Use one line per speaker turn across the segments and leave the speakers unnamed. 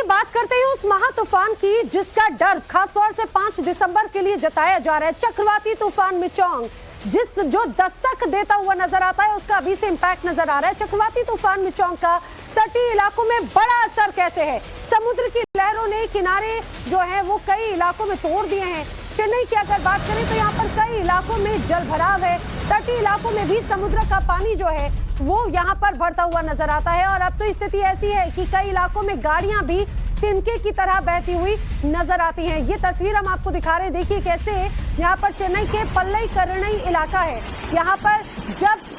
आइए बात करते हैं उस महा तूफान की जिसका डर खासतौर से 5 दिसंबर के लिए जताया जा रहा है। चक्रवाती तूफान मिचोंग जो दस्तक देता हुआ नजर आता है, उसका अभी से इंपैक्ट नजर आ रहा है। चक्रवाती तूफान मिचोंग का तटीय इलाकों में बड़ा असर कैसे है? समुद्र की लहरों ने किनारे जो है वो कई इलाकों में तोड़ दिए हैं। चेन्नई की अगर बात करें तो यहाँ पर कई इलाकों में जल भराव है। तटीय इलाकों में भी समुद्र का पानी जो है वो यहाँ पर बढ़ता हुआ नजर आता है और अब तो स्थिति ऐसी है कि कई इलाकों में गाड़ियां भी तिनके की तरह बहती हुई नजर आती हैं। ये तस्वीर हम आपको दिखा रहे हैं। देखिए कैसे यहाँ पर चेन्नई के पल्लई करनई इलाका है। यहाँ पर जब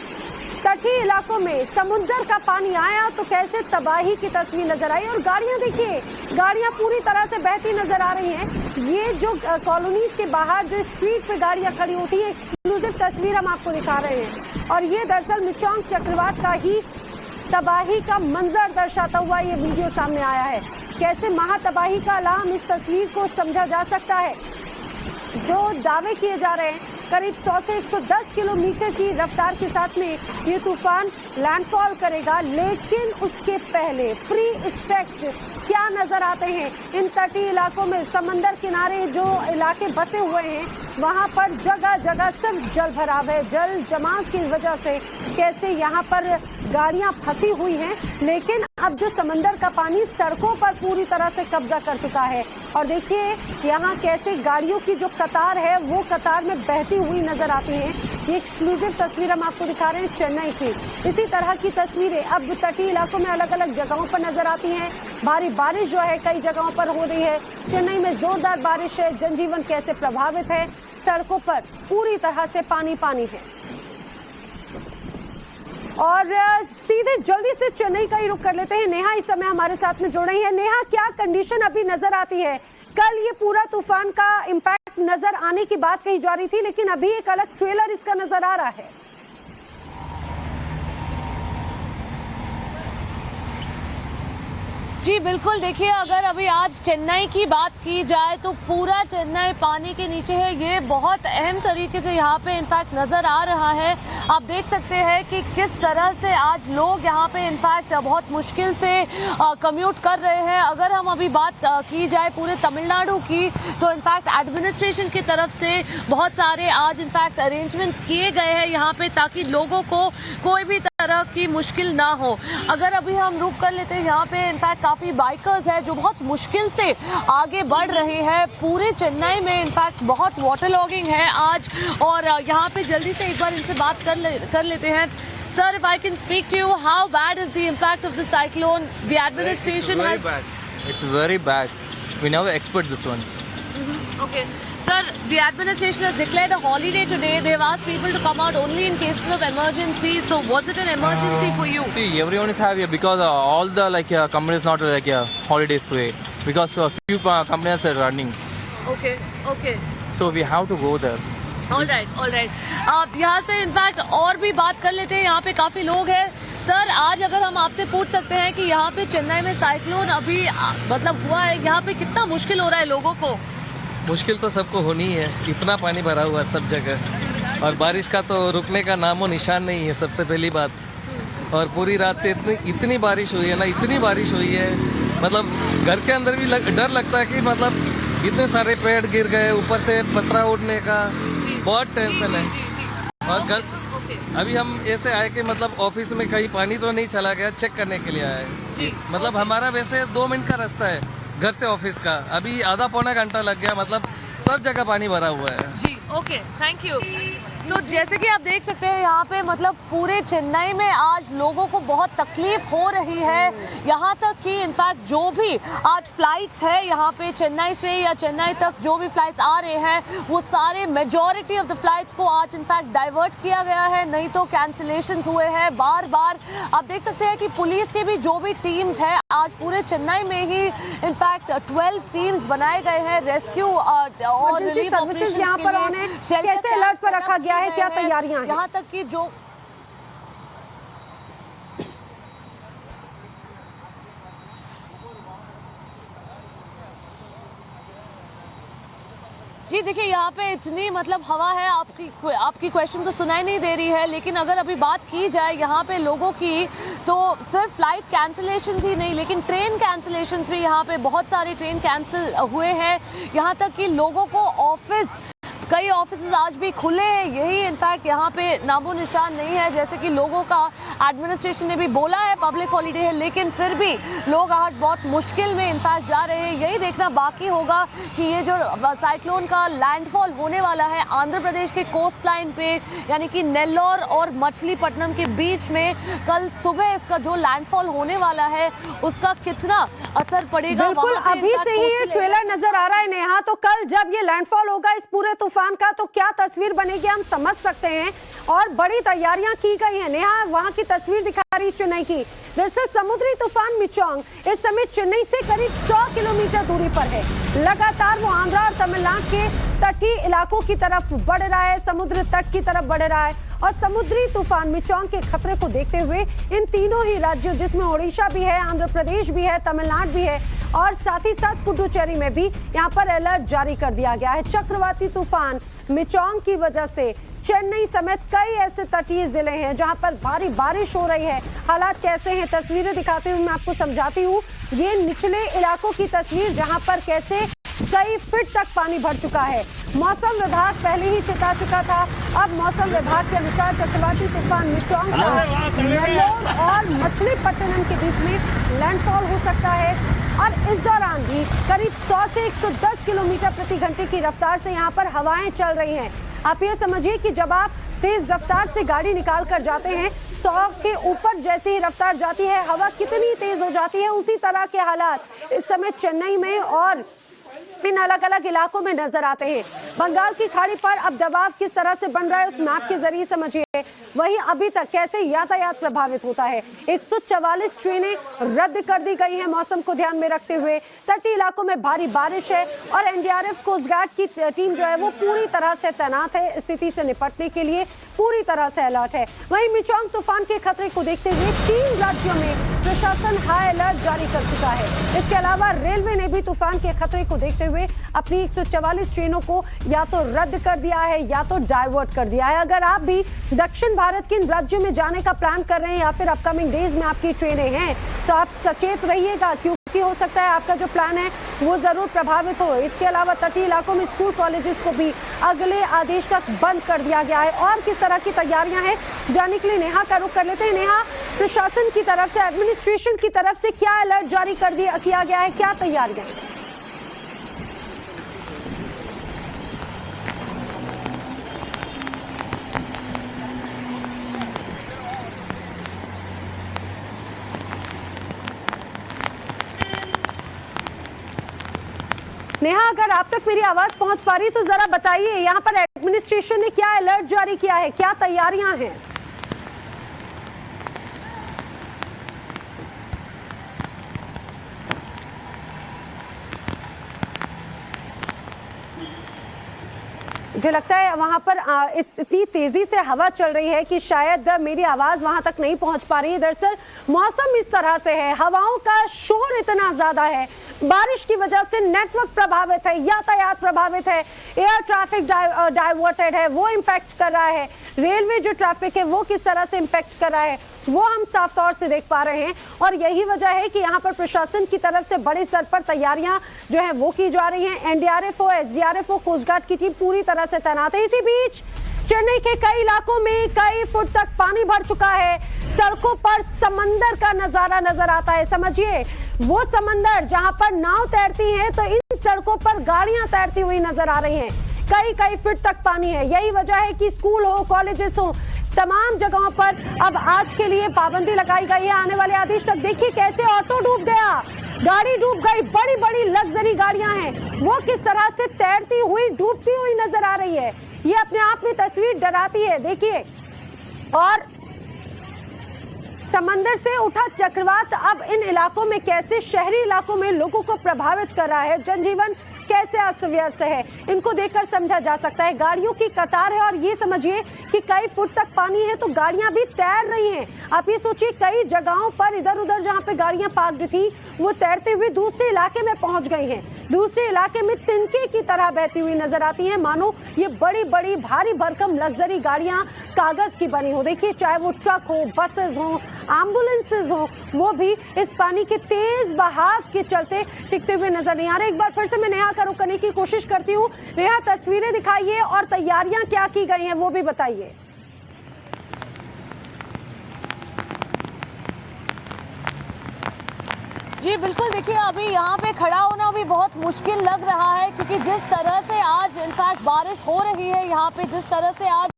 तटीय इलाकों में समुद्र का पानी आया तो कैसे तबाही की तस्वीर नजर आई और गाड़ियां देखिए, गाड़ियां पूरी तरह से बहती नजर आ रही हैं। ये जो कॉलोनीज के बाहर जो स्ट्रीट पे गाड़ियां खड़ी होती है, एक्सक्लूसिव तस्वीर हम आपको दिखा रहे हैं और ये दरअसल मिचोंग चक्रवात का ही तबाही का मंजर दर्शाता हुआ ये वीडियो सामने आया है। कैसे महातबाही का अलार्म इस तस्वीर को समझा जा सकता है। जो दावे किए जा रहे हैं करीब 100 से 110 किलोमीटर की रफ्तार के साथ में ये तूफान लैंडफॉल करेगा, लेकिन उसके पहले प्री इफेक्ट क्या नजर आते हैं इन तटीय इलाकों में। समंदर किनारे जो इलाके बसे हुए हैं वहां पर जगह जगह सिर्फ जल भराव है। जल जमाव की वजह से कैसे यहाँ पर गाड़ियां फंसी हुई हैं, लेकिन अब जो समंदर का पानी सड़कों पर पूरी तरह से कब्जा कर चुका है और देखिए यहाँ कैसे गाड़ियों की जो कतार है वो कतार में बहती हुई नजर आती है। ये एक्सक्लूसिव तस्वीर हम आपको दिखा रहे हैं चेन्नई की। इसी तरह की तस्वीरें अब तटीय इलाकों में अलग अलग जगहों पर नजर आती हैं। भारी बारिश जो है कई जगहों पर हो रही है। चेन्नई में जोरदार बारिश है। जनजीवन कैसे प्रभावित है, सड़कों पर पूरी तरह से पानी पानी है। और सीधे जल्दी से चेन्नई का ही रुख कर लेते हैं। नेहा इस समय हमारे साथ में जुड़ रही है। नेहा, क्या कंडीशन अभी नजर आती है? कल ये पूरा तूफान का इम्पैक्ट नजर आने की बात कही जा रही थी, लेकिन अभी एक अलग ट्रेलर इसका नजर आ रहा है।
जी बिल्कुल, देखिए अगर अभी आज चेन्नई की बात की जाए तो पूरा चेन्नई पानी के नीचे है। ये बहुत अहम तरीके से यहाँ पे इनफैक्ट नजर आ रहा है। आप देख सकते हैं कि किस तरह से आज लोग यहाँ पे इनफैक्ट बहुत मुश्किल से कम्यूट कर रहे हैं। अगर हम अभी बात की जाए पूरे तमिलनाडु की तो इनफैक्ट एडमिनिस्ट्रेशन की तरफ से बहुत सारे आज इनफैक्ट अरेंजमेंट्स किए गए हैं यहाँ पे ताकि लोगों को कोई भी तरह की मुश्किल ना हो। अगर अभी हम रुक कर लेते हैं, यहाँ पे इनफैक्ट काफी बाइकर्स है जो बहुत मुश्किल से आगे बढ़ रहे हैं। पूरे चेन्नई में इनफैक्ट बहुत वाटर लॉगिंग है आज और यहाँ पे जल्दी से एक बार इनसे बात कर लेते हैं। Sir, if I can speak to you, how bad is the impact of the cyclone? The administration
It's very bad. It's very bad. We never expect this one.
Okay. Sir, the administration has declared a holiday today. They've asked people to come out only in cases of emergency. So was it an emergency for you?
See, everyone is happy because all the companies not holidays today because few companies are running.
Okay, okay.
So we have to go there.
All right, all right. आप यहाँ से in fact और भी बात कर लेते हैं। यहाँ पे काफी लोग हैं। सर, आज अगर हम आपसे पूछ सकते हैं कि यहाँ पे चेन्नई में साइक्लोन अभी मतलब हुआ है, यहाँ पे कितना मुश्किल हो रहा है लोगों को?
मुश्किल तो सबको होनी है, इतना पानी भरा हुआ है सब जगह और बारिश का तो रुकने का नामो निशान नहीं है, सबसे पहली बात। और पूरी रात से इतनी बारिश हुई है ना, इतनी बारिश हुई है, मतलब घर के अंदर भी डर लगता है कि मतलब इतने सारे पेड़ गिर गए, ऊपर से पत्थर उड़ने का बहुत टेंशन है। और घर अभी हम ऐसे आए कि मतलब ऑफिस में कहीं पानी तो नहीं चला गया, चेक करने के लिए आए। मतलब हमारा वैसे 2 मिनट का रास्ता है घर से ऑफिस का, अभी आधा पौना घंटा लग गया। मतलब सब जगह पानी भरा हुआ है।
जी ओके, थैंक यू। तो जैसे कि आप देख सकते हैं यहाँ पे मतलब पूरे चेन्नई में आज लोगों को बहुत तकलीफ हो रही है। यहाँ तक कि इनफैक्ट जो भी आज फ्लाइट्स है यहाँ पे चेन्नई से या चेन्नई तक जो भी फ्लाइट्स आ रहे हैं वो सारे मेजॉरिटी ऑफ द फ्लाइट्स को आज इनफैक्ट डाइवर्ट किया गया है, नहीं तो कैंसिलेशंस हुए हैं बार बार। आप देख सकते हैं कि पुलिस के भी जो भी टीम्स है आज पूरे चेन्नई में ही इनफैक्ट 12 टीम्स बनाए गए हैं रेस्क्यू और रिलीफ ऑपरेशन
यहाँ पर कैसे अलर्ट पर रखा गया है, क्या तैयारियां हैं?
यहाँ तक कि जो जी देखिए यहाँ पे इतनी मतलब हवा है, आपकी क्वेश्चन तो सुनाई नहीं दे रही है। लेकिन अगर अभी बात की जाए यहाँ पे लोगों की तो सिर्फ फ्लाइट कैंसिलेशन ही नहीं, लेकिन ट्रेन कैंसिलेशन भी यहाँ पे बहुत सारे ट्रेन कैंसिल हुए हैं। यहाँ तक कि लोगों को कई ऑफिस आज भी खुले हैं, यही इनफैक्ट यहाँ पे नामो निशान नहीं है। जैसे कि लोगों का एडमिनिस्ट्रेशन ने भी बोला है पब्लिक हॉलीडे है, लेकिन फिर भी लोग आज बहुत मुश्किल में इनफैक्ट जा रहे हैं। यही देखना बाकी होगा कि ये जो साइक्लोन का लैंडफॉल होने वाला है आंध्र प्रदेश के कोस्ट लाइन पे, यानी कि नेल्लोर और मछलीपट्टनम के बीच में कल सुबह इसका जो लैंडफॉल होने वाला है उसका कितना असर पड़ेगा।
बिल्कुल, अभी से ही ये ट्रेलर नजर आ रहा है नेहा, तो कल जब ये लैंडफॉल होगा इस पूरे तूफान का, तो क्या तस्वीर बनेगी हम समझ सकते हैं। और बड़ी तैयारियां की गई हैं। नेहा वहां की तस्वीर दिखा रही चेन्नई की। दरअसल समुद्री तूफान मिचोंग इस समय चेन्नई से करीब 100 किलोमीटर दूरी पर है। लगातार वो आंध्र और तमिलनाडु के तटीय इलाकों की तरफ बढ़ रहा है, समुद्र तट की तरफ बढ़ रहा है। और समुद्री तूफान मिचोंग के खतरे को देखते हुए इन तीनों ही राज्यों, जिसमें ओडिशा भी है, आंध्र प्रदेश भी है, तमिलनाडु भी है, और साथ ही साथ पुडुचेरी में भी यहाँ पर अलर्ट जारी कर दिया गया है। चक्रवाती तूफान मिचोंग की वजह से चेन्नई समेत कई ऐसे तटीय जिले हैं जहां पर भारी बारिश हो रही है। हालात कैसे हैं, तस्वीरें दिखाते हुए मैं आपको समझाती हूँ। ये निचले इलाकों की तस्वीर जहां पर कैसे कई फीट तक पानी भर चुका है। मौसम विभाग पहले ही चेता चुका था। अब मौसम विभाग के अनुसार चक्रवाती तूफान मिचोंग का नेल्लोर और मछलीपट्टनम के बीच में लैंडफॉल हो सकता है। और इस दौरान भी करीब 100 से 110 किलोमीटर प्रति घंटे की रफ्तार से यहाँ पर हवाएं चल रही हैं। आप ये समझिए कि जब आप तेज रफ्तार से गाड़ी निकाल कर जाते हैं, 100 के ऊपर जैसे ही रफ्तार जाती है, हवा कितनी तेज हो जाती है, उसी तरह के हालात इस समय चेन्नई में और इन अलग अलग इलाकों में नजर आते हैं। बंगाल की खाड़ी पर अब दबाव किस तरह से बन रहा है उस मैप के जरिए समझिए। वहीं अभी तक कैसे यातायात प्रभावित होता है। 144 ट्रेनें रद्द कर दी गई हैं मौसम को ध्यान में रखते हुए। तटीय इलाकों में भारी बारिश है और एनडीआरएफ कोस्ट गार्ड की टीम जो है वो पूरी तरह से तैनात है। स्थिति से निपटने के लिए पूरी तरह से अलर्ट है। वहीं मिचोंग तूफान के खतरे को देखते हुए 3 राज्यों में प्रशासन हाई अलर्ट जारी कर चुका है। इसके अलावा रेलवे ने भी तूफान के खतरे को देखते हुए अपनी 144 ट्रेनों को या तो रद्द कर दिया है या तो डाइवर्ट कर दिया है। अगर आप भी दक्षिण भारत के इन राज्यों में जाने का प्लान कर रहे हैं या फिर अपकमिंग डेज में आपकी ट्रेनें हैं, तो आप सचेत रहिएगा, क्योंकि हो सकता है आपका जो प्लान है वो जरूर प्रभावित हो। इसके अलावा तटीय इलाकों में स्कूल कॉलेजेस को भी अगले आदेश तक बंद कर दिया गया है। और किस तरह की तैयारियां हैं जानने के लिए नेहा का रुख कर लेते हैं। नेहा, प्रशासन की तरफ से, एडमिनिस्ट्रेशन की तरफ से क्या अलर्ट जारी कर किया गया है, क्या तैयारियां हैं? नेहा, अगर आप तक मेरी आवाज पहुंच पा रही तो जरा बताइए, यहाँ पर एडमिनिस्ट्रेशन ने क्या अलर्ट जारी किया है, क्या तैयारियां हैं? मुझे लगता है वहां पर इतनी तेजी से हवा चल रही है कि शायद मेरी आवाज वहां तक नहीं पहुंच पा रही है। दरअसल मौसम इस तरह से है, हवाओं का शोर इतना ज्यादा है, बारिश की वजह से नेटवर्क प्रभावित है, यातायात प्रभावित है, एयर ट्रैफिक डाइवर्टेड है, वो इम्पैक्ट कर रहा है। रेलवे जो ट्रैफिक है वो किस तरह से इम्पैक्ट कर रहा है वो हम साफ तौर से देख पा रहे हैं। और यही वजह है कि यहाँ पर प्रशासन की तरफ से बड़े स्तर पर तैयारियां जो है वो की जा रही हैं। एनडीआरएफ हो, एसडीआरएफ हो, कोस्ट गार्ड की टीम पूरी तरह से तैनात है। इसी बीच चेन्नई के कई इलाकों में कई फुट तक पानी भर चुका है। सड़कों पर समंदर का नजारा नजर आता है। समझिए, वो समंदर जहां पर नाव तैरती है, तो इन सड़कों पर गाड़ियां तैरती हुई नजर आ रही हैं। कई फीट तक पानी है। यही वजह है कि स्कूल हो, कॉलेजेस हो, तमाम जगहों पर अब आज के लिए पाबंदी लगाई गई है। आने वाले आदेश तक देखिए कैसे ऑटो डूब गया, गाड़ी डूब गई, बड़ी बड़ी लग्जरी गाड़ियां हैं, वो किस तरह से तैरती हुई, डूबती हुई नजर आ रही है। ये अपने आप में तस्वीर डराती है। देखिए, और समंदर से उठा चक्रवात अब इन इलाकों में कैसे शहरी इलाकों में लोगों को प्रभावित कर रहा है। जनजीवन कैसे अस्त व्यस्त है, इनको देखकर समझा जा सकता है। गाड़ियों की कतार है और ये समझिए कि कई फुट तक पानी है तो गाड़ियां भी तैर रही हैं। आप ये सोचिए, कई जगहों पर इधर उधर जहां पे गाड़ियां पार्कड थी वो तैरते हुए दूसरे इलाके में पहुंच गई हैं। दूसरे इलाके में तिनके की तरह बहती हुई नजर आती हैं, मानो ये बड़ी बड़ी भारी भरकम लग्जरी गाड़ियां कागज की बनी हो। देखिए, चाहे वो ट्रक हो, बसेस हो, एम्बुलेंसेज हो, वो भी इस पानी के तेज बहाव के चलते टिकते हुए नजर नहीं आ रहे। एक बार फिर से मैं नेहा का रुख करने की कोशिश करती हूँ। नेहा, तस्वीरें दिखाइए और तैयारियां क्या की गई हैं वो भी बताइए।
जी बिल्कुल, देखिए अभी यहाँ पे खड़ा होना भी बहुत मुश्किल लग रहा है, क्योंकि जिस तरह से आज इनफैक्ट बारिश हो रही है यहाँ पे, जिस तरह से आज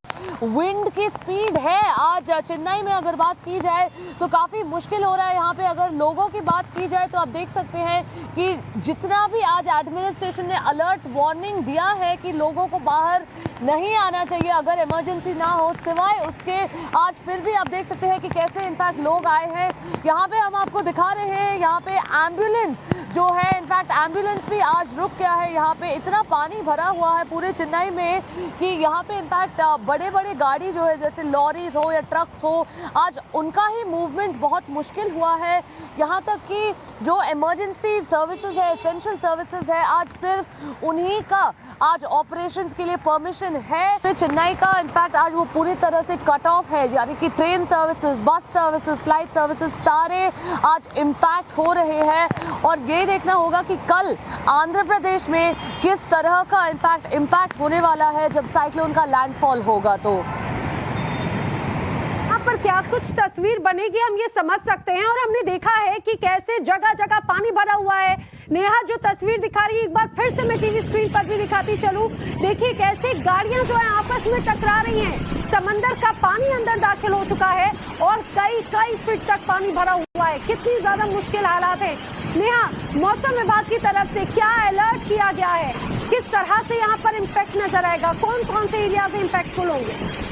विंड की स्पीड है आज चेन्नई में अगर बात की जाए तो काफ़ी मुश्किल हो रहा है यहाँ पे। अगर लोगों की बात की जाए तो आप देख सकते हैं कि जितना भी आज एडमिनिस्ट्रेशन ने अलर्ट वार्निंग दिया है कि लोगों को बाहर नहीं आना चाहिए अगर इमरजेंसी ना हो, सिवाय उसके आज फिर भी आप देख सकते हैं कि कैसे इनफैक्ट लोग आए हैं यहाँ पे। हम आपको दिखा रहे हैं यहाँ पे एम्बुलेंस जो है, इनफैक्ट एम्बुलेंस भी आज रुक गया है। यहाँ पे इतना पानी भरा हुआ है पूरे चेन्नई में कि यहाँ पे इनफैक्ट बड़े बड़े गाड़ी जो है जैसे लॉरीज हो या ट्रक्स हो, आज उनका ही मूवमेंट बहुत मुश्किल हुआ है। यहाँ तक कि जो इमरजेंसी सर्विसेज है, एसेंशियल सर्विसेज है, आज सिर्फ उन्हीं का आज ऑपरेशंस के लिए परमिशन है। तो चेन्नई का इनफैक्ट आज वो पूरी तरह से कट ऑफ है, यानी कि train services, bus services, flight services सारे आज इम्पैक्ट हो रहे हैं। और ये देखना होगा कि कल आंध्र प्रदेश में किस तरह का इनफैक्ट इम्पैक्ट होने वाला है जब साइक्लोन का लैंडफॉल होगा। तो
पर क्या कुछ तस्वीर बनेगी हम ये समझ सकते हैं। और हमने देखा है कि कैसे जगह जगह पानी भरा हुआ है। नेहा जो तस्वीर दिखा रही है एक बार फिर से मैं टीवी स्क्रीन पर भी दिखाती चलूं। देखिए कैसे गाड़ियां जो है आपस में टकरा रही हैं। समंदर का पानी अंदर दाखिल हो चुका है और कई फीट तक पानी भरा हुआ है। कितनी ज्यादा मुश्किल हालात है। नेहा, मौसम विभाग की तरफ से क्या अलर्ट किया गया है, किस तरह से यहाँ पर इम्पैक्ट नजर आएगा, कौन कौन से एरिया से इम्पैक्टफुल होंगे?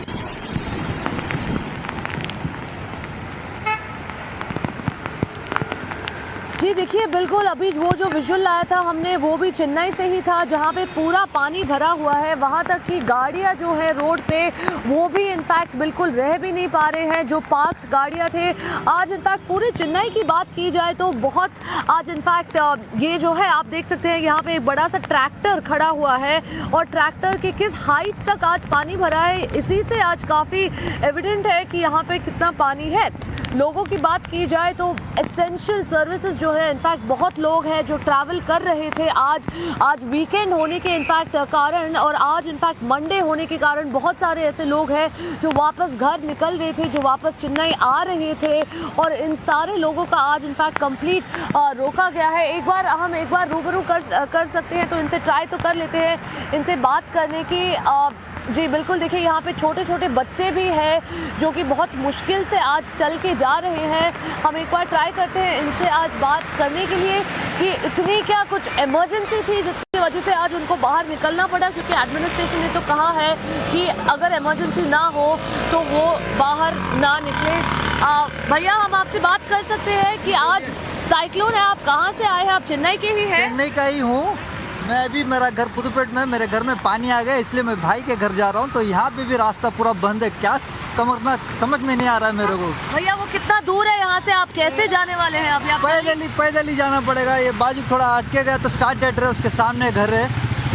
जी देखिए, बिल्कुल अभी वो जो विजुअल लाया था हमने वो भी चेन्नई से ही था, जहाँ पे पूरा पानी भरा हुआ है। वहाँ तक कि गाड़ियाँ जो है रोड पे वो भी इनफैक्ट बिल्कुल रह भी नहीं पा रहे हैं, जो पार्क्ड गाड़ियाँ थे। आज इनफैक्ट पूरे चेन्नई की बात की जाए तो बहुत आज इनफैक्ट ये जो है आप देख सकते हैं यहाँ पे एक बड़ा सा ट्रैक्टर खड़ा हुआ है और ट्रैक्टर की किस हाइट तक आज पानी भरा है, इसी से आज काफ़ी एविडेंट है कि यहाँ पे कितना पानी है। लोगों की बात की जाए तो एसेंशियल सर्विसेज जो है इनफैक्ट बहुत लोग हैं जो ट्रैवल कर रहे थे आज वीकेंड होने के इनफैक्ट कारण और आज इनफैक्ट मंडे होने के कारण बहुत सारे ऐसे लोग हैं जो वापस घर निकल रहे थे, जो वापस चेन्नई आ रहे थे और इन सारे लोगों का आज इनफैक्ट कंप्लीट रोका गया है। एक बार रूबरू कर सकते हैं तो इनसे ट्राई तो कर लेते हैं इनसे बात करने की। जी बिल्कुल, देखिए यहाँ पे छोटे छोटे बच्चे भी हैं जो कि बहुत मुश्किल से आज चल के जा रहे हैं। हम एक बार ट्राई करते हैं इनसे आज बात करने के लिए कि इतनी क्या कुछ इमरजेंसी थी जिसकी वजह से आज उनको बाहर निकलना पड़ा, क्योंकि एडमिनिस्ट्रेशन ने तो कहा है कि अगर इमरजेंसी ना हो तो वो बाहर ना निकले। भैया, हम आपसे बात कर सकते हैं कि आज साइक्लोन है, आप कहाँ से आए हैं? आप चेन्नई के ही हैं?
चेन्नई का ही हूँ मैं। अभी मेरा घर पुदुपेट में, मेरे घर में पानी आ गया इसलिए मैं भाई के घर जा रहा हूँ। तो यहाँ पे भी रास्ता पूरा बंद है, क्या करना समझ में नहीं आ रहा है मेरे को।
भैया, वो कितना दूर है यहाँ से? आप कैसे जाने वाले हैं? अभी आप
पैदल ही जाना पड़ेगा। ये बाजू थोड़ा अटके गया तो स्टार्ट है, उसके सामने घर है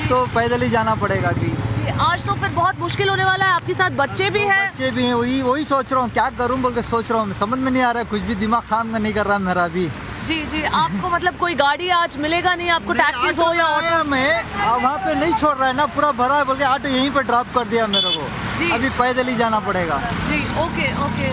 तो पैदल ही जाना पड़ेगा। अभी
आज तो फिर बहुत मुश्किल होने वाला है। आपके साथ बच्चे भी हैं?
बच्चे भी हैं, वही सोच रहा हूँ क्या करूँ बोल के सोच रहा हूँ। समझ में नहीं आ रहा है, कुछ भी दिमाग काम नहीं कर रहा मेरा अभी।
जी, आपको मतलब कोई गाड़ी आज मिलेगा नहीं आपको? टैक्सीज हो या ऑटो?
मैं वहाँ पे नहीं छोड़ रहा है ना, पूरा भरा है बोल के ऑटो यहीं पे ड्रॉप कर दिया मेरे को। अभी पैदल ही जाना पड़ेगा।
जी ओके।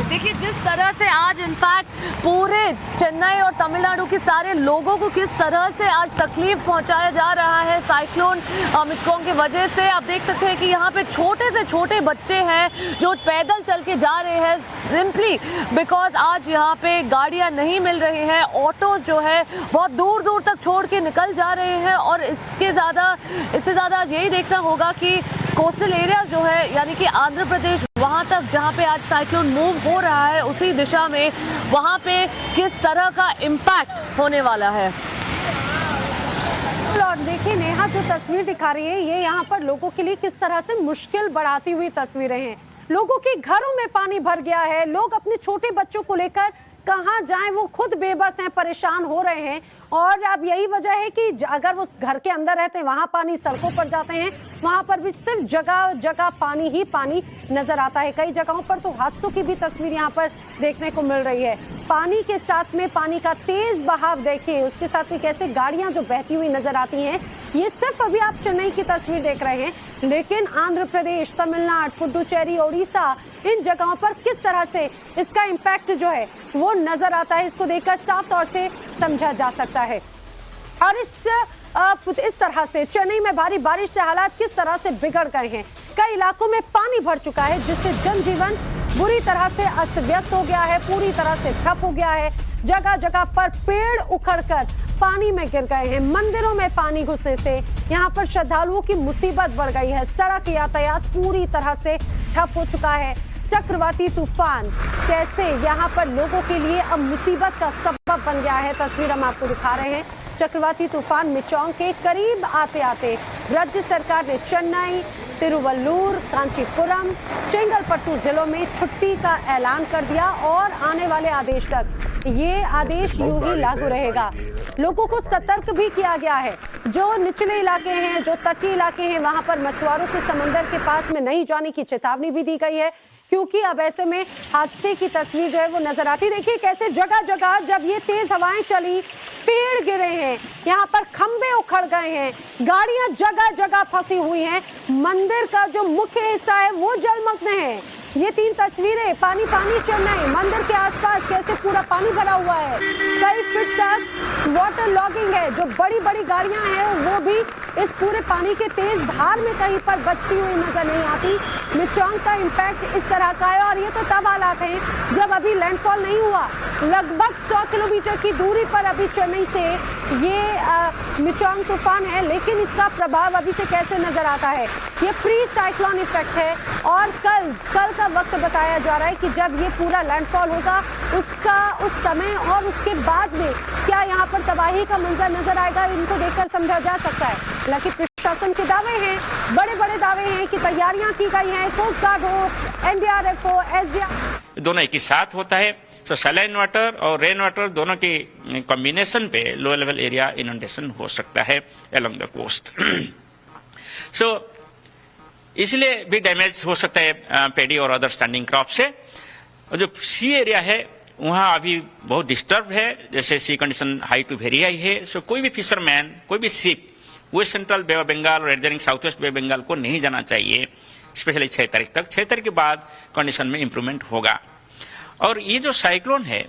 देखिए जिस तरह से आज इनफैक्ट पूरे चेन्नई और तमिलनाडु के सारे लोगों को किस तरह से आज तकलीफ पहुंचाया जा रहा है साइक्लोन मिचकोंग की वजह से। आप देख सकते हैं कि यहाँ पे छोटे से छोटे बच्चे हैं जो पैदल चल के जा रहे हैं सिंपली बिकॉज आज यहाँ पे गाड़ियाँ नहीं मिल रही हैं। ऑटोज जो है बहुत दूर दूर तक छोड़ के निकल जा रहे हैं और इससे ज़्यादा यही देखना होगा कि कोस्टल एरिया जो है यानी कि आंध्र प्रदेश वहाँ तक जहाँ पे आज साइक्लोन मूव हो रहा है उसी दिशा में वहाँ पे किस तरह का इम्पैक्ट होने वाला है।
और देखिए नेहा जो तस्वीर दिखा रही है ये यहाँ पर लोगों के लिए किस तरह से मुश्किल बढ़ाती हुई तस्वीरें हैं। लोगों के घरों में पानी भर गया है। लोग अपने छोटे बच्चों को लेकर कहाँ जाएं, वो खुद बेबस हैं, परेशान हो रहे हैं। और अब यही वजह है कि अगर वो घर के अंदर रहते हैं, वहां पानी, सड़कों पर जाते हैं, वहां पर भी सिर्फ जगह जगह पानी ही पानी नजर आता है। कई जगहों पर तो हादसों की भी तस्वीर यहाँ पर देखने को मिल रही है। पानी के साथ में पानी का तेज बहाव देखिए, उसके साथ में कैसे गाड़ियां जो बहती हुई नजर आती हैं। ये सिर्फ अभी आप चेन्नई की तस्वीर देख रहे हैं, लेकिन आंध्र प्रदेश, तमिलनाडु, पुदुचेरी, ओडिशा, इन जगहों पर किस तरह से इसका इम्पैक्ट जो है वो नजर आता है, इसको देखकर साफ तौर से समझा जा सकता है। और इस तरह से चेन्नई में भारी बारिश से हालात किस तरह से बिगड़ गए हैं। कई इलाकों में पानी भर चुका है, जिससे जनजीवन बुरी तरह से अस्त व्यस्त हो गया है, पूरी तरह से ठप हो गया है। जगह जगह पर पेड़ उखड़कर पानी में गिर गए हैं। मंदिरों में पानी घुसने से यहाँ पर श्रद्धालुओं की मुसीबत बढ़ गई है। सड़क यातायात पूरी तरह से ठप हो चुका है। चक्रवाती तूफान कैसे यहाँ पर लोगों के लिए अब मुसीबत का सबब बन गया है, तस्वीर हम आपको दिखा रहे हैं। चक्रवाती तूफान मिचोंग के करीब आते आते राज्य सरकार ने चेन्नई, तिरुवल्लुर, कांचीपुरम, चेंगलपट्टू जिलों में छुट्टी का ऐलान कर दिया और आने वाले आदेश तक ये आदेश यूं ही लागू रहेगा। लोगों को सतर्क भी किया गया है। जो निचले इलाके हैं, जो तटीय इलाके हैं, वहां पर मछुआरों के समंदर के पास में नहीं जाने की चेतावनी भी दी गई है, क्योंकि अब ऐसे में हादसे की तस्वीर जो है वो नजर आती। देखिए कैसे जगह जगह जब ये तेज हवाएं चली, पेड़ गिरे हैं, यहाँ पर खंबे उखड़ गए हैं, गाड़ियां जगह जगह फंसी हुई हैं, मंदिर का जो मुख्य हिस्सा है वो जलमग्न है। ये 3 तस्वीरें, पानी पानी चेन्नई, मंदिर के आसपास कैसे पूरा पानी भरा हुआ है, कई फीट तक वाटर लॉगिंग है। जो बड़ी बड़ी गाड़ियां हैं वो भी इस पूरे पानी के तेज धार में कहीं पर बचती हुई नजर नहीं आती। मिचोंग का इम्पैक्ट इस तरह का है और ये तो तब हालात हैं जब अभी लैंडफॉल नहीं हुआ। लगभग 100 किलोमीटर की दूरी पर अभी चेन्नई से ये मिचोंग तूफान है, लेकिन इसका प्रभाव अभी से कैसे नजर आता है। ये प्री साइक्लोन इफेक्ट है और कल का वक्त बताया जा रहा है कि जब ये पूरा लैंडफॉल होगा उसका उस समय और उसके बाद में क्या यहाँ पर तबाही का मंजर नजर आएगा, इनको देखकर समझा जा सकता है। हालांकि प्रशासन के दावे हैं, बड़े बड़े दावे हैं कि तैयारियां की गई हैं, कोस्ट गार्ड हो, एनडीआरएफ हो, एसडीआरएफ,
दोनों एक ही साथ होता है। तो सलाइन वाटर और रेन वाटर दोनों की कॉम्बिनेशन पे लो लेवल एरिया इनंडेशन हो सकता है अलोंग द कोस्ट। सो इसलिए भी डैमेज हो सकता है पेडी और अदर स्टैंडिंग क्रॉप से। और जो सी एरिया है वहाँ अभी बहुत डिस्टर्ब है, जैसे sea condition high to very high है। सो कोई भी फिशरमैन, कोई भी ship west central bay of Bengal और adjoining south west bay of Bengal को नहीं जाना चाहिए, स्पेशली 6 तारीख तक। 6 तारीख के बाद कंडीशन में इंप्रूवमेंट होगा। और ये जो साइक्लोन है,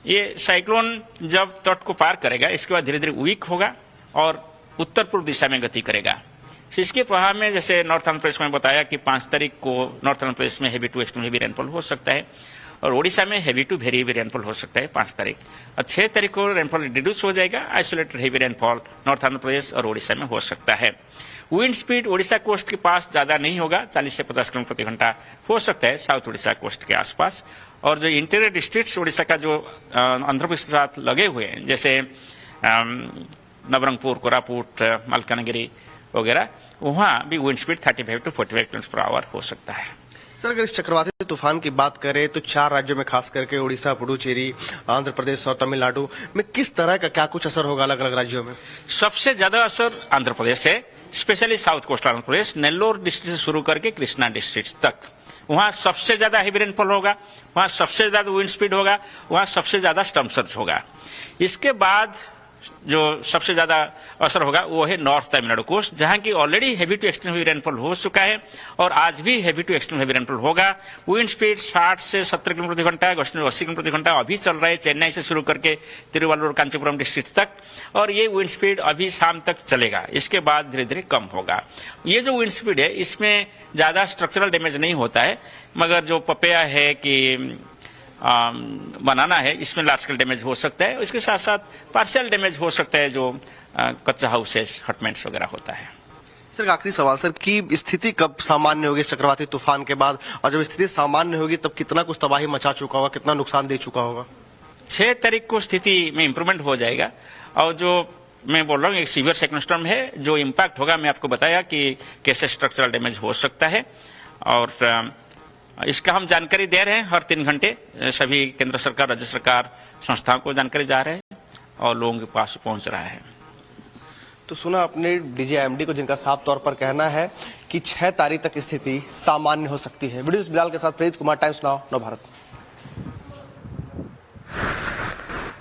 ये साइक्लोन जब तट को पार करेगा इसके बाद धीरे धीरे वीक होगा और उत्तर पूर्व दिशा में गति करेगा। इसके प्रभाव में जैसे नॉर्थ आंध्र प्रदेश में बताया कि 5 तारीख को नॉर्थ आंध्र प्रदेश में heavy to extreme heavy rainfall हो सकता है और ओडिशा में heavy to very heavy rainfall हो सकता है 5 तारीख। और 6 तारीख को रेनफॉल रिड्यूस हो जाएगा, isolated heavy rainfall north Andhra Pradesh और ओडिशा में हो सकता है। विंड स्पीड ओडिशा कोस्ट के पास ज्यादा नहीं होगा, 40 से 50 किलोमीटर प्रति घंटा हो सकता है साउथ ओडिशा कोस्ट के आसपास। और जो इंटीरियर डिस्ट्रिक्ट्स ओडिशा का जो आंध्र प्रदेश के साथ लगे हुए हैं, जैसे नवरंगपुर, कोरापुट, मलकानगिरी वगैरह, वहाँ भी wind speed 35 to 45 kilometre per hour हो सकता है।
सर, अगर इस चक्रवाती तूफान की बात करें तो 4 राज्यों में खास करके उड़ीसा, पुडुचेरी, आंध्र प्रदेश और तमिलनाडु में किस तरह का क्या कुछ असर होगा अलग अलग राज्यों में?
सबसे ज्यादा असर आंध्र प्रदेश है, specially south coastal Andhra Pradesh, Nellore district से शुरू करके कृष्णा डिस्ट्रिक्ट तक। वहां सबसे ज्यादा हेवी रेनफॉल होगा, वहां सबसे ज्यादा विंड स्पीड होगा, वहां सबसे ज्यादा स्टॉर्म सर्ज होगा। इसके बाद जो सबसे ज्यादा असर होगा वो है नॉर्थ तमिलनाडु कोस्ट, जहां की already heavy to extreme heavy rainfall हो चुका है और आज भी heavy to extreme heavy rainfall होगा। विंड स्पीड 60 से 70 किलोमीटर प्रति घंटा, 80 किलोमीटर प्रति घंटा अभी चल रहा है चेन्नई से शुरू करके तिरुवल्लुर, कांचीपुरम डिस्ट्रिक्ट तक, और ये विंड स्पीड अभी शाम तक चलेगा। इसके बाद धीरे धीरे कम होगा। ये जो विंड स्पीड है इसमें ज्यादा स्ट्रक्चरल डैमेज नहीं होता है, मगर जो पपैया है कि बनाना है, इसमें लार्ज स्केल डैमेज हो सकता है। इसके साथ साथ पार्शियल डैमेज हो सकता है, जो कच्चा हाउसेस, हटमेंट्स वगैरह होता है।
सर, आखिरी सवाल सर, कि स्थिति कब सामान्य होगी चक्रवाती तूफान के बाद, और जब स्थिति सामान्य होगी तब कितना कुछ तबाही मचा चुका होगा, कितना नुकसान दे चुका होगा?
6 तारीख को स्थिति में इंप्रूवमेंट हो जाएगा। और जो मैं बोल रहा हूँ एक सीवियर साइक्लोन है, जो इम्पैक्ट होगा मैं आपको बताया कि कैसे स्ट्रक्चरल डैमेज हो सकता है। और इसका हम जानकारी दे रहे हैं हर 3 घंटे सभी केंद्र सरकार, राज्य सरकार, संस्थाओं को जानकारी जा रहे हैं और लोगों के पास पहुंच रहा है।
तो सुना अपने डीजीएमडी को, जिनका साफ तौर पर कहना है कि 6 तारीख तक स्थिति सामान्य हो सकती है। वीडियो बिलाल के साथ प्रीत कुमार, टाइम्स नाउ, नव भारत।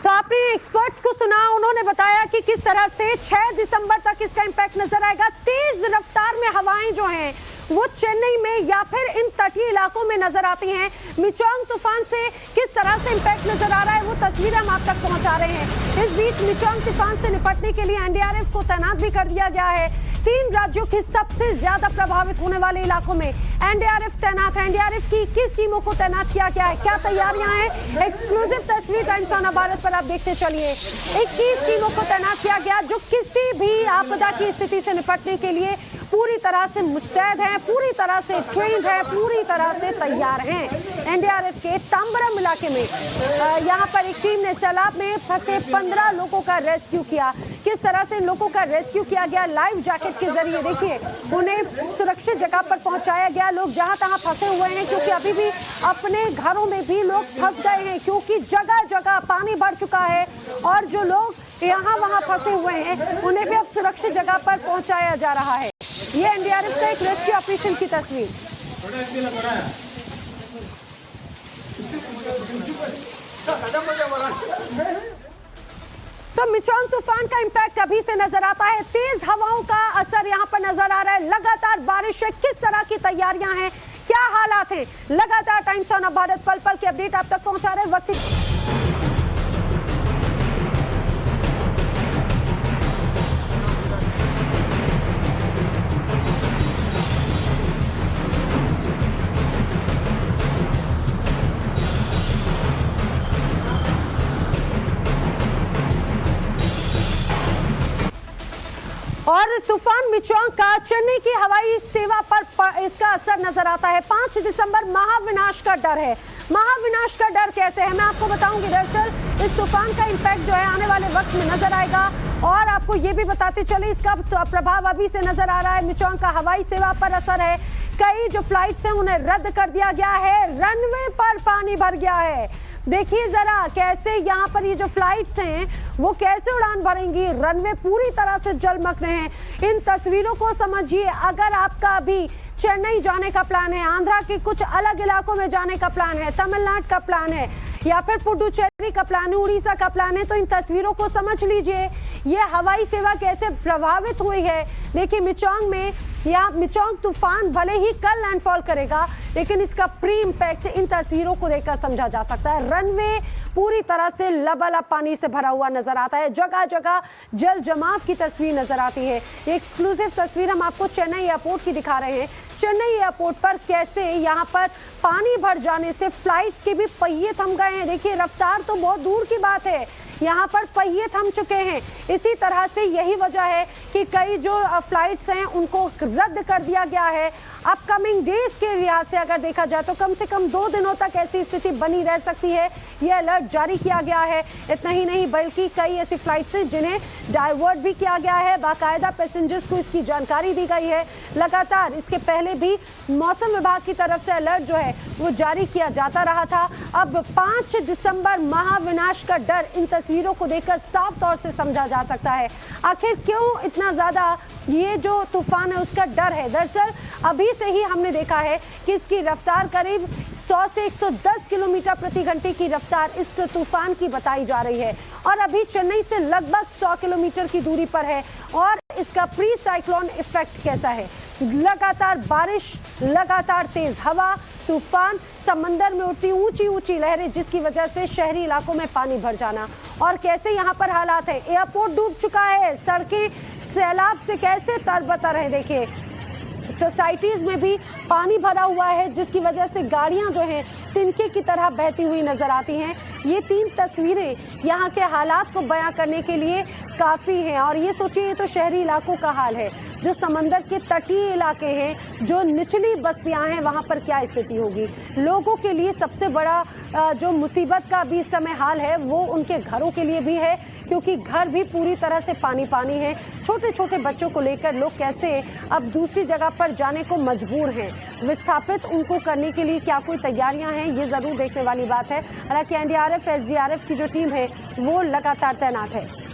तो आपने एक्सपर्ट्स को सुना, उन्होंने बताया कि किस तरह से 6 दिसंबर तक इसका इंपैक्ट नजर आएगा। तेज रफ्तार में हवाएं जो हैं वो चेन्नई में या फिर इन तटीय इलाकों में नजर आती हैं। मिचोंग तूफान से किस तरह से इंपैक्ट नजर आ रहा है वो तस्वीरें हम आप तक पहुंचा रहे हैं। इस बीच मिचोंग तूफान से निपटने के लिए एनडीआरएफ को तैनात भी कर दिया गया है। 3 राज्यों के सबसे ज्यादा प्रभावित होने वाले इलाकों में एनडीआरएफ तैनात है। एनडीआरएफ की 21 टीमों को तैनात किया गया है। क्या तैयारियां हैं? एक्सक्लूसिव तस्वीर टाइम्स ऑफ भारत पर आप देखते चलिए। 21 टीमों को तैनात किया गया जो किसी भी आपदा की स्थिति से निपटने के लिए पूरी तरह से मुस्तैद हैं, पूरी तरह से ट्रेंड है, पूरी तरह से तैयार हैं। एनडीआरएफ के तांबरम इलाके में यहाँ पर एक टीम ने सैलाब में फंसे 15 लोगों का रेस्क्यू किया। किस तरह से इन लोगों का रेस्क्यू किया गया, लाइफ जैकेट के जरिए देखिए उन्हें सुरक्षित जगह पर पहुंचाया गया। लोग जहां तहां फंसे हुए हैं क्योंकि अभी भी अपने घरों में भी लोग फंस गए हैं क्योंकि जगह जगह पानी भर चुका है और जो लोग यहाँ वहां फंसे हुए हैं उन्हें भी अब सुरक्षित जगह पर पहुंचाया जा रहा है। ये एनडीआरएफ का एक रेस्क्यू ऑपरेशन की तस्वीर। तो मिचोंग तूफान का इंपैक्ट अभी से नजर आता है। तेज हवाओं का असर यहां पर नजर आ रहा है। लगातार बारिश है। किस तरह की तैयारियां हैं, क्या हालात हैं, लगातार टाइम्स ऑफ भारत पल पल की अपडेट आप तक पहुंचा रहे हैं। वक्त और तूफान मिचोंग का चेन्नई की हवाई सेवा पर इसका असर नजर आता है। 5 दिसंबर महाविनाश का डर है। महाविनाश का डर कैसे है मैं आपको बताऊंगी। दरअसल इस तूफान का इंपैक्ट जो है आने वाले वक्त में नजर आएगा और आपको ये भी बताते चले इसका प्रभाव अभी से नजर आ रहा है। मिचोंग का हवाई सेवा पर असर है। कई जो फ्लाइट्स हैं उन्हें रद्द कर दिया गया है। रनवे पर पानी भर गया है। देखिए जरा कैसे यहाँ पर ये जो फ्लाइट्स हैं वो कैसे उड़ान भरेंगी। रनवे पूरी तरह से जलमग्न हैं। इन तस्वीरों को समझिए। अगर आपका अभी चेन्नई जाने का प्लान है, आंध्रा के कुछ अलग इलाकों में जाने का प्लान है, तमिलनाडु का प्लान है या फिर पुडुचेरी का प्लान है, उड़ीसा का प्लान है, तो इन तस्वीरों को समझ लीजिए ये हवाई सेवा कैसे प्रभावित हुई है। देखिए मिचोंग में या मिचोंग तूफान भले ही कल लैंडफॉल करेगा लेकिन इसका प्री इंपैक्ट इन तस्वीरों को देखकर समझा जा सकता है। रनवे पूरी तरह से लबालब पानी से भरा हुआ नजर आता है। जगह जगह जल जमाव की तस्वीर नजर आती है। एक्सक्लूसिव तस्वीर हम आपको चेन्नई एयरपोर्ट की दिखा रहे हैं। चेन्नई एयरपोर्ट पर कैसे यहाँ पर पानी भर जाने से फ्लाइट्स के भी पहिए थम गए हैं। देखिए रफ्तार तो बहुत दूर की बात है, यहाँ पर पहिए थम चुके हैं। इसी तरह से यही वजह है कि कई जो फ्लाइट्स हैं उनको रद्द कर दिया गया है। अपकमिंग डेज के लिहाज से अगर देखा जाए तो कम से कम 2 दिनों तक ऐसी स्थिति बनी रह सकती है। यह अलर्ट जारी किया गया है। इतना ही नहीं बल्कि कई ऐसी फ्लाइट्स हैं जिन्हें डाइवर्ट भी किया गया है। बाकायदा पैसेंजर्स को इसकी जानकारी दी गई है। लगातार इसके पहले भी मौसम विभाग की तरफ से अलर्ट जो है वो जारी किया जाता रहा था। अब 5 दिसंबर महाविनाश का डर इन तस्वीरों को देखकर साफ तौर से समझा जा सकता है। आखिर क्यों इतना ज्यादा ये जो तूफान है उसका डर है। दरअसल अभी से ही हमने देखा है कि इसकी रफ्तार करीब 100 से 110 किलोमीटर प्रति घंटे की रफ्तार इस तूफान की बताई जा रही है और अभी चेन्नई से लगभग 100 किलोमीटर की दूरी पर है। और इसका प्री साइक्लोन इफेक्ट कैसा है, लगातार बारिश, लगातार तेज हवा, तूफान, समंदर में उठती ऊंची ऊंची लहरें जिसकी वजह से शहरी इलाकों में पानी भर जाना और कैसे यहाँ पर हालात है। एयरपोर्ट डूब चुका है, सड़कें सैलाब से कैसे तरबतर है। देखिए सोसाइटीज में भी पानी भरा हुआ है जिसकी वजह से गाड़ियां जो हैं तिनके की तरह बहती हुई नजर आती हैं। ये 3 तस्वीरें यहाँ के हालात को बयां करने के लिए काफ़ी हैं। और ये सोचिए ये तो शहरी इलाकों का हाल है, जो समंदर के तटीय इलाके हैं, जो निचली बस्तियां हैं, वहाँ पर क्या स्थिति होगी। लोगों के लिए सबसे बड़ा जो मुसीबत का अभी इस समय हाल है वो उनके घरों के लिए भी है क्योंकि घर भी पूरी तरह से पानी पानी है। छोटे छोटे बच्चों को लेकर लोग कैसे अब दूसरी जगह पर जाने को मजबूर हैं। विस्थापित उनको करने के लिए क्या कोई तैयारियां हैं, ये जरूर देखने वाली बात है। हालांकि एनडीआरएफ एसडीआरएफ की जो टीम है वो लगातार तैनात है।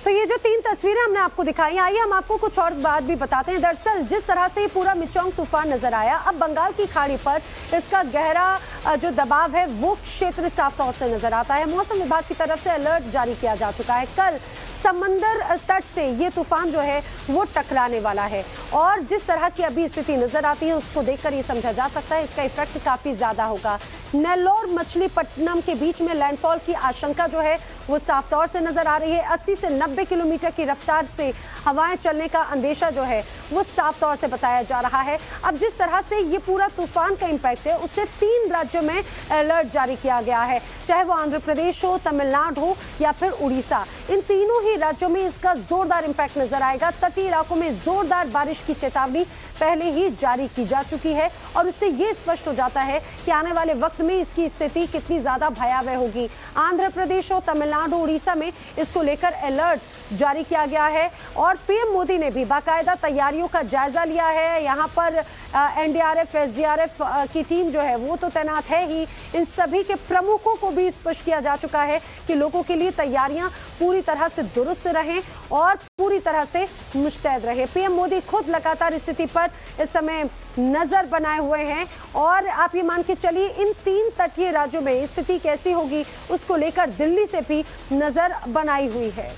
तो ये जो 3 तस्वीरें हमने आपको दिखाई, आइए हम आपको कुछ और बात भी बताते हैं। दरअसल जिस तरह से पूरा मिचोंग तूफान नजर आया, अब बंगाल की खाड़ी पर इसका गहरा जो दबाव है वो क्षेत्र साफ तौर से नजर आता है। मौसम विभाग की तरफ से अलर्ट जारी किया जा चुका है। कल समंदर तट से ये तूफान जो है वो टकराने वाला है और जिस तरह की अभी स्थिति नजर आती है उसको देखकर ये समझा जा सकता है इसका इफेक्ट काफी ज्यादा होगा। नेल्लोर मछलीपट्टनम के बीच में लैंडफॉल की आशंका जो है वो साफ तौर से नजर आ रही है। 80 से 90 किलोमीटर की रफ्तार से हवाएं चलने का अंदेशा जो है वो साफ तौर से बताया जा रहा है। अब जिस तरह से ये पूरा तूफान का इम्पैक्ट है उससे 3 राज्यों में अलर्ट जारी किया गया है, चाहे वो आंध्र प्रदेश हो, तमिलनाडु हो या फिर उड़ीसा। इन तीनों ही राज्यों में इसका जोरदार इम्पैक्ट नजर आएगा। तटीय इलाकों में जोरदार बारिश की चेतावनी पहले ही जारी की जा चुकी है और उससे ये स्पष्ट हो जाता है कि आने वाले वक्त में इसकी स्थिति कितनी ज्यादा भयावह होगी। आंध्र प्रदेश और तमिलनाडु, उड़ीसा में इसको लेकर अलर्ट जारी किया गया है और पीएम मोदी ने भी बाकायदा तैयारियों का जायजा लिया है। यहाँ पर एनडीआरएफ एसडीआरएफ की टीम जो है वो तो तैनात है ही, इन सभी के प्रमुखों को भी स्पष्ट किया जा चुका है कि लोगों के लिए तैयारियां पूरी तरह से दुरुस्त रहें और पूरी तरह से मुस्तैद रहे। पीएम मोदी खुद लगातार स्थिति पर इस समय नजर बनाए हुए हैं और आप ये मान के चलिए इन 3 तटीय राज्यों में स्थिति कैसी होगी उसको लेकर दिल्ली से भी नजर बनाई हुई है।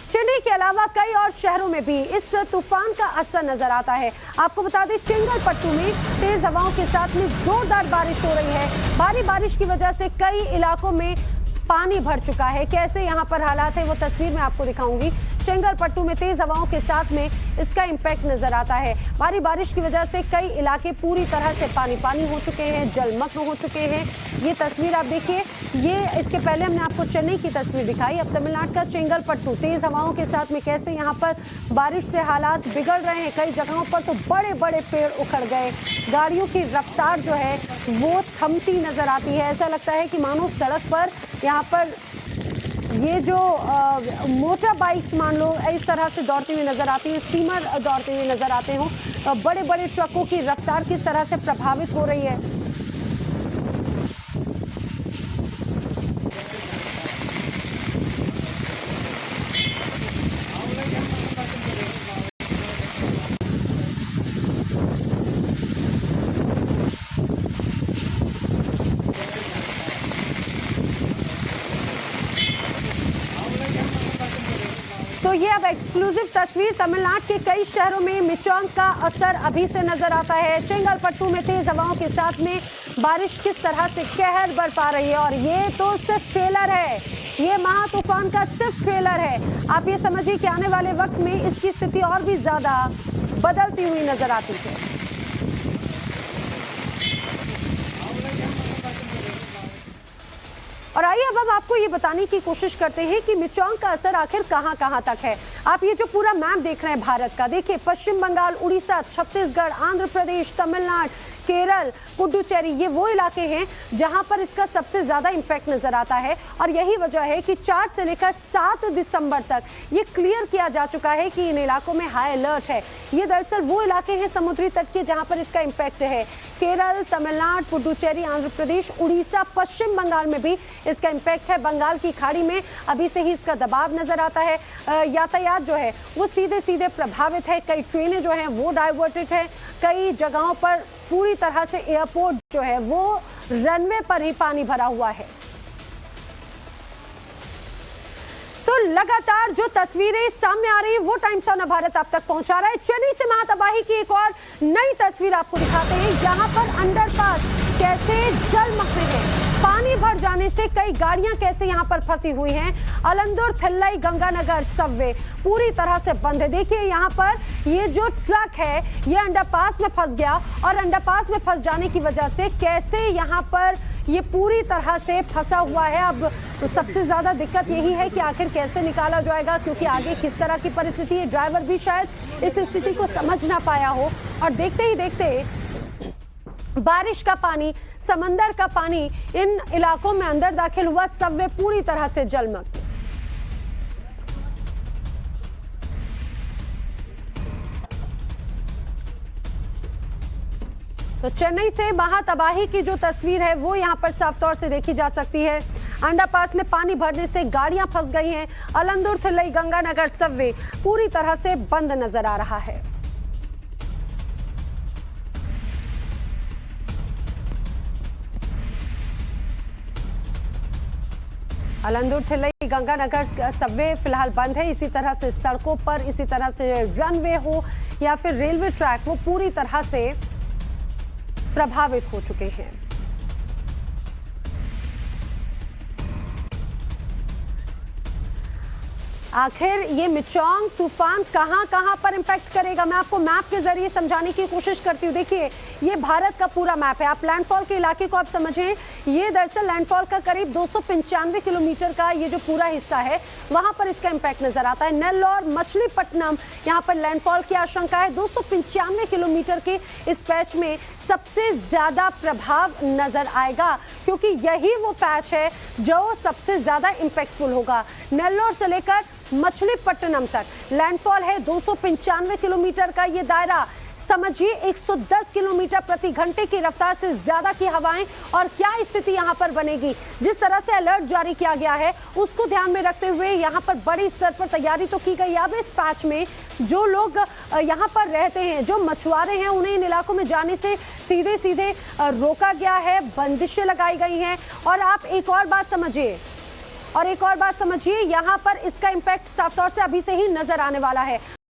चेन्नई के अलावा कई और शहरों में भी इस तूफान का असर नजर आता है। आपको बता दें चेंगलपट्टू में तेज हवाओं के साथ में जोरदार बारिश हो रही है। भारी बारिश की वजह से कई इलाकों में पानी भर चुका है। कैसे यहाँ पर हालात है वो तस्वीर मैं आपको दिखाऊंगी। चेंगलपट्टू में तेज हवाओं के साथ में इसका इम्पैक्ट नजर आता है। भारी बारिश की वजह से कई इलाके पूरी तरह से पानी पानी हो चुके हैं, जलमग्न हो चुके हैं। ये तस्वीर आप देखिए, ये इसके पहले हमने आपको चेन्नई की तस्वीर दिखाई, अब तमिलनाडु का चेंगलपट्टू तेज हवाओं के साथ में कैसे यहाँ पर बारिश से हालात बिगड़ रहे हैं। कई जगहों पर तो बड़े बड़े पेड़ उखड़ गए, गाड़ियों की रफ्तार जो है वो थमती नजर आती है। ऐसा लगता है कि मानो सड़क पर यहाँ पर ये जो मोटर बाइक्स मान लो इस तरह से दौड़ती हुई नजर आती है, स्टीमर दौड़ते हुए नजर आते हो, बड़े बड़े ट्रकों की रफ्तार किस तरह से प्रभावित हो रही है। तो ये अब एक्सक्लूसिव तस्वीर तमिलनाडु के कई शहरों में मिचोंग का असर अभी से नजर आता है। चेंगलपट्टू में तेज हवाओं के साथ में बारिश किस तरह से कहर बरपा रही है और ये तो सिर्फ ट्रेलर है, ये महा तूफान का सिर्फ ट्रेलर है। आप ये समझिए कि आने वाले वक्त में इसकी स्थिति और भी ज्यादा बदलती हुई नजर आती है। और आइए अब हम आपको ये बताने की कोशिश करते हैं कि मिचोंग का असर आखिर कहां तक है। आप ये जो पूरा मैप देख रहे हैं भारत का, देखिए पश्चिम बंगाल, उड़ीसा, छत्तीसगढ़, आंध्र प्रदेश, तमिलनाडु, केरल, पुडुचेरी, ये वो इलाके हैं जहां पर इसका सबसे ज्यादा इम्पैक्ट नजर आता है और यही वजह है कि 4 से लेकर 7 दिसंबर तक ये क्लियर किया जा चुका है कि इन इलाकों में हाई अलर्ट है। ये दरअसल वो इलाके हैं समुद्री तट के जहां पर इसका इम्पैक्ट है। केरल, तमिलनाडु, पुडुचेरी, आंध्र प्रदेश, उड़ीसा, पश्चिम बंगाल में भी इसका इम्पैक्ट है। बंगाल की खाड़ी में अभी से ही इसका दबाव नजर आता है। यातायात जो है वो सीधे सीधे प्रभावित है, कई ट्रेनें जो हैं वो डाइवर्टेड है, कई जगहों पर पूरी तरह से एयरपोर्ट जो है वो रनवे पर ही पानी भरा हुआ है। तो लगातार जो तस्वीरें सामने आ रही है वो टाइम्स ऑफ भारत आप तक पहुंचा रहा है। चेन्नई से महातबाही की एक और नई तस्वीर आपको दिखाते हैं, यहाँ पर अंडरपास कैसे जलमग्न है। पानी भर जाने से कई गाड़ियां कैसे यहां पर फंसी हुई हैं। अलंदुर, थिल्लई, गंगानगर सबवे पूरी तरह से बंद है। देखिए यहां पर ये जो ट्रक है ये अंडरपास में फंस गया और अंडरपास में फंस जाने की वजह से कैसे यहां पर ये पूरी तरह से फंसा हुआ है। अब तो सबसे ज्यादा दिक्कत यही है कि आखिर कैसे निकाला जाएगा, क्योंकि आगे किस तरह की परिस्थिति है। ड्राइवर भी शायद इस स्थिति को समझ ना पाया हो और देखते ही देखते बारिश का पानी, समंदर का पानी इन इलाकों में अंदर दाखिल हुआ। सबवे पूरी तरह से जलमग्न। तो चेन्नई से महातबाही की जो तस्वीर है वो यहां पर साफ तौर से देखी जा सकती है। अंडरपास में पानी भरने से गाड़ियां फंस गई हैं। अलंदुर, थिल्लई, गंगानगर सबवे पूरी तरह से बंद नजर आ रहा है। अलंदुर, थिल्लई, गंगानगर सबवे फिलहाल बंद है। इसी तरह से सड़कों पर, इसी तरह से रनवे हो या फिर रेलवे ट्रैक, वो पूरी तरह से प्रभावित हो चुके हैं। आखिर ये मिचोंग तूफान कहां पर इंपैक्ट करेगा, मैं आपको मैप के जरिए समझाने की कोशिश करती हूँ। देखिए ये भारत का पूरा मैप है। आप लैंडफॉल के इलाके को आप समझें, ये दरअसल लैंडफॉल का करीब 295 किलोमीटर का ये जो पूरा हिस्सा है वहां पर इसका इंपैक्ट नजर आता है। नेल्लोर, मछलीपट्टनम, यहाँ पर लैंडफॉल की आशंका है। 295 किलोमीटर के इस पैच में सबसे ज्यादा प्रभाव नजर आएगा, क्योंकि यही वो पैच है जो सबसे ज्यादा इंपैक्टफुल होगा। नेल्लोर से लेकर मछलीपट्टनम तक लैंडफॉल है। 295 किलोमीटर का ये दायरा, समझिए 110 किलोमीटर प्रति घंटे की रफ्तार से ज्यादा की हवाएं, और क्या स्थिति यहां पर बनेगी। जिस तरह से अलर्ट जारी किया गया है उसको ध्यान में रखते हुए यहां पर बड़ी स्तर पर तैयारी तो की गई है। अब इस पैच में जो लोग यहां पर रहते हैं, जो मछुआरे हैं, उन्हें इन इलाकों में जाने से सीधे रोका गया है, बंदिशें लगाई गई हैं। और आप एक और बात समझिए, यहाँ पर इसका इंपैक्ट साफ तौर से अभी से ही नजर आने वाला है।